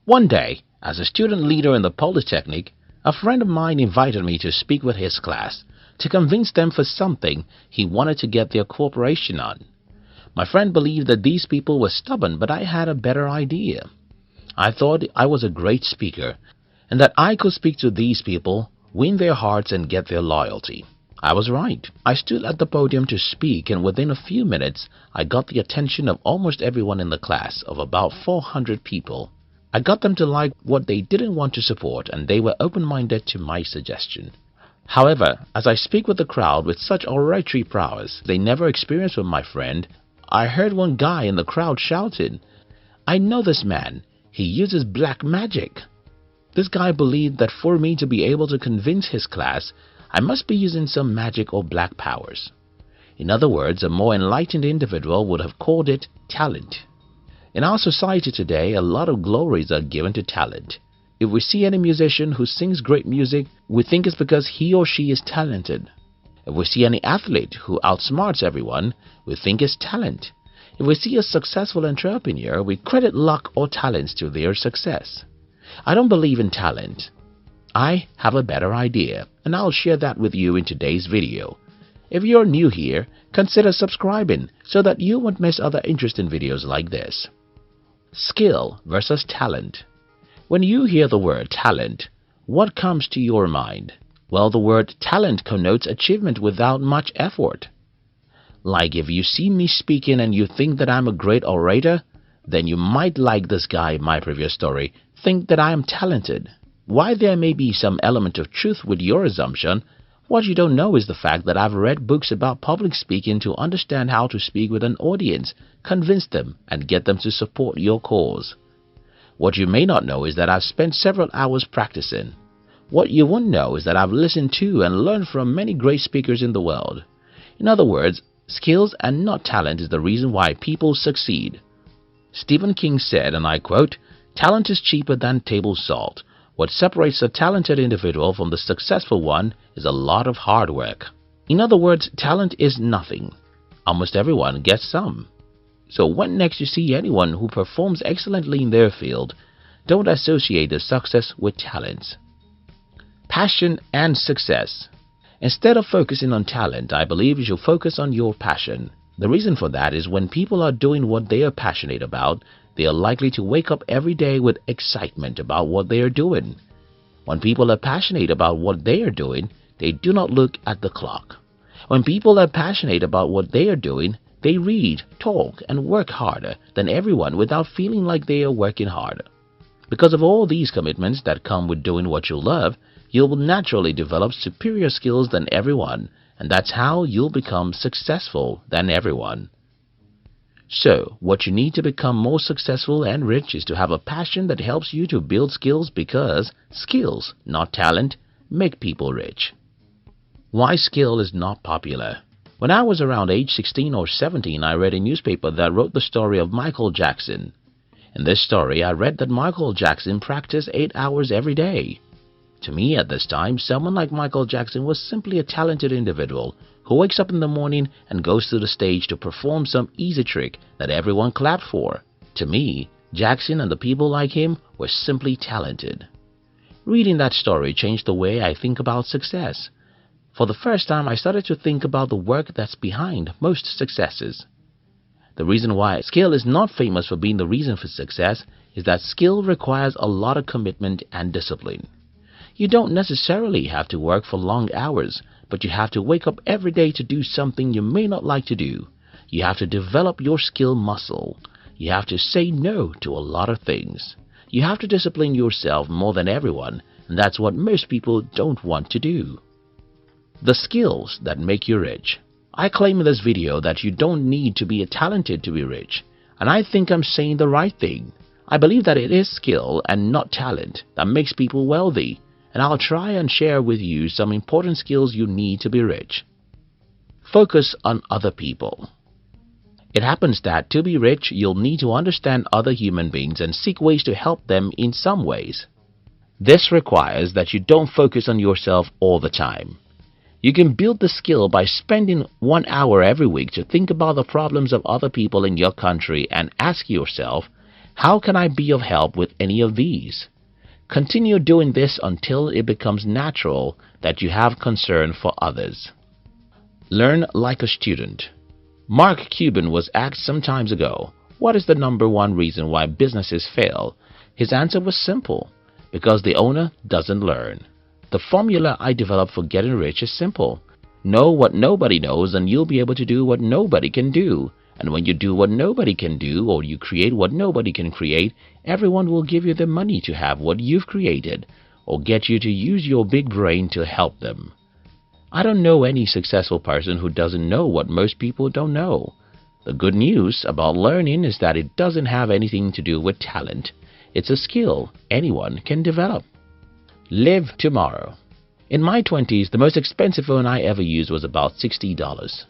One day, as a student leader in the Polytechnic, a friend of mine invited me to speak with his class to convince them for something he wanted to get their cooperation on. My friend believed that these people were stubborn, but I had a better idea. I thought I was a great speaker and that I could speak to these people, win their hearts and get their loyalty. I was right. I stood at the podium to speak, and within a few minutes I got the attention of almost everyone in the class of about 400 people. I got them to like what they didn't want to support, and they were open-minded to my suggestion. However, as I speak with the crowd with such oratory prowess they never experienced with my friend, I heard one guy in the crowd shouting, "I know this man. He uses black magic." This guy believed that for me to be able to convince his class, I must be using some magic or black powers. In other words, a more enlightened individual would have called it talent. In our society today, a lot of glories are given to talent. If we see any musician who sings great music, we think it's because he or she is talented. If we see any athlete who outsmarts everyone, we think it's talent. If we see a successful entrepreneur, we credit luck or talents to their success. I don't believe in talent. I have a better idea, and I'll share that with you in today's video. If you're new here, consider subscribing so that you won't miss other interesting videos like this. Skill versus talent. When you hear the word talent, what comes to your mind? Well, the word talent connotes achievement without much effort. Like if you see me speaking and you think that I'm a great orator, then you might, like this guy in my previous story, think that I am talented. While there may be some element of truth with your assumption, what you don't know is the fact that I've read books about public speaking to understand how to speak with an audience, convince them, and get them to support your cause. What you may not know is that I've spent several hours practicing. What you won't know is that I've listened to and learned from many great speakers in the world. In other words, skills and not talent is the reason why people succeed. Stephen King said, and I quote, "Talent is cheaper than table salt. What separates a talented individual from the successful one is a lot of hard work." In other words, talent is nothing. Almost everyone gets some. So when next you see anyone who performs excellently in their field, don't associate their success with talents. Passion and success. Instead of focusing on talent, I believe you should focus on your passion. The reason for that is when people are doing what they are passionate about, they are likely to wake up every day with excitement about what they are doing. When people are passionate about what they are doing, they do not look at the clock. When people are passionate about what they are doing, they read, talk, and work harder than everyone without feeling like they are working hard. Because of all these commitments that come with doing what you love, you will naturally develop superior skills than everyone, and that's how you'll become successful than everyone. So, what you need to become more successful and rich is to have a passion that helps you to build skills, because skills, not talent, make people rich. Why skill is not popular. When I was around age 16 or 17, I read a newspaper that wrote the story of Michael Jackson. In this story, I read that Michael Jackson practiced 8 hours every day. To me at this time, someone like Michael Jackson was simply a talented individual who wakes up in the morning and goes to the stage to perform some easy trick that everyone clapped for. To me, Jackson and the people like him were simply talented. Reading that story changed the way I think about success. For the first time, I started to think about the work that's behind most successes. The reason why skill is not famous for being the reason for success is that skill requires a lot of commitment and discipline. You don't necessarily have to work for long hours, but you have to wake up every day to do something you may not like to do. You have to develop your skill muscle. You have to say no to a lot of things. You have to discipline yourself more than everyone, and that's what most people don't want to do. The skills that make you rich. I claim in this video that you don't need to be talented to be rich, and I think I'm saying the right thing. I believe that it is skill and not talent that makes people wealthy, and I'll try and share with you some important skills you need to be rich. Focus on other people. It happens that to be rich, you'll need to understand other human beings and seek ways to help them in some ways. This requires that you don't focus on yourself all the time. You can build the skill by spending 1 hour every week to think about the problems of other people in your country and ask yourself, How can I be of help with any of these? Continue doing this until it becomes natural that you have concern for others. Learn like a student. Mark Cuban was asked some time ago, what is the number one reason why businesses fail? His answer was simple: because the owner doesn't learn. The formula I developed for getting rich is simple. Know what nobody knows and you'll be able to do what nobody can do. And when you do what nobody can do, or you create what nobody can create, everyone will give you the money to have what you've created, or get you to use your big brain to help them. I don't know any successful person who doesn't know what most people don't know. The good news about learning is that it doesn't have anything to do with talent. It's a skill anyone can develop. Live tomorrow. In my 20s, the most expensive phone I ever used was about $60.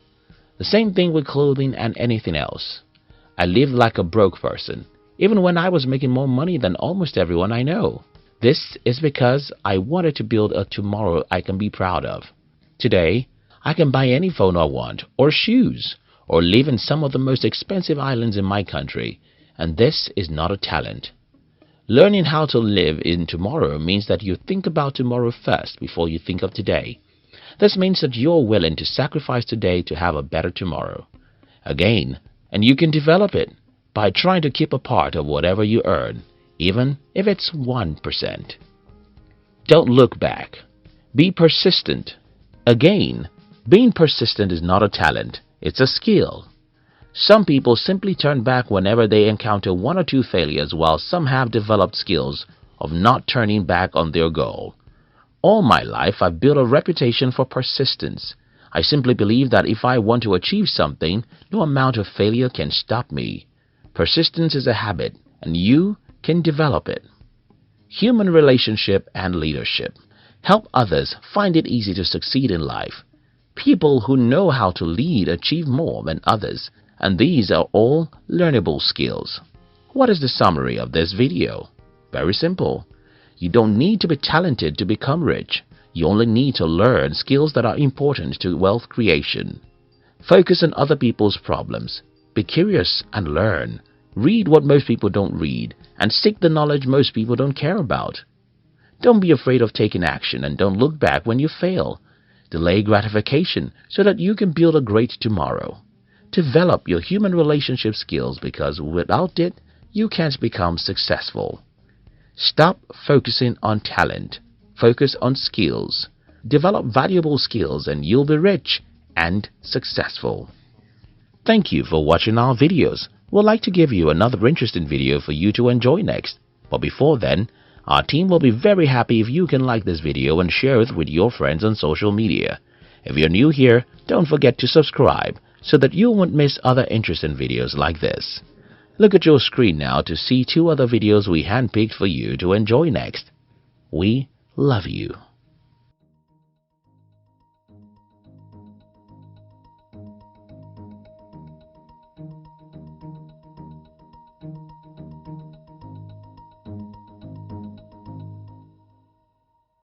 The same thing with clothing and anything else. I lived like a broke person, even when I was making more money than almost everyone I know. This is because I wanted to build a tomorrow I can be proud of. Today, I can buy any phone I want, or shoes, or live in some of the most expensive islands in my country, and this is not a talent. Learning how to live in tomorrow means that you think about tomorrow first before you think of today. This means that you're willing to sacrifice today to have a better tomorrow. Again, and you can develop it by trying to keep a part of whatever you earn, even if it's 1%. Don't look back. Be persistent. Again, being persistent is not a talent, it's a skill. Some people simply turn back whenever they encounter one or two failures, while some have developed skills of not turning back on their goal. All my life, I've built a reputation for persistence. I simply believe that if I want to achieve something, no amount of failure can stop me. Persistence is a habit, and you can develop it. Human relationship and leadership. Help others find it easy to succeed in life. People who know how to lead achieve more than others, and these are all learnable skills. What is the summary of this video? Very simple. You don't need to be talented to become rich. You only need to learn skills that are important to wealth creation. Focus on other people's problems. Be curious and learn. Read what most people don't read, and seek the knowledge most people don't care about. Don't be afraid of taking action, and don't look back when you fail. Delay gratification so that you can build a great tomorrow. Develop your human relationship skills, because without it, you can't become successful. Stop focusing on talent. Focus on skills. Develop valuable skills and you'll be rich and successful. Thank you for watching our videos. We'd like to give you another interesting video for you to enjoy next. But before then, our team will be very happy if you can like this video and share it with your friends on social media. If you're new here, don't forget to subscribe so that you won't miss other interesting videos like this. Look at your screen now to see 2 other videos we handpicked for you to enjoy next. We love you.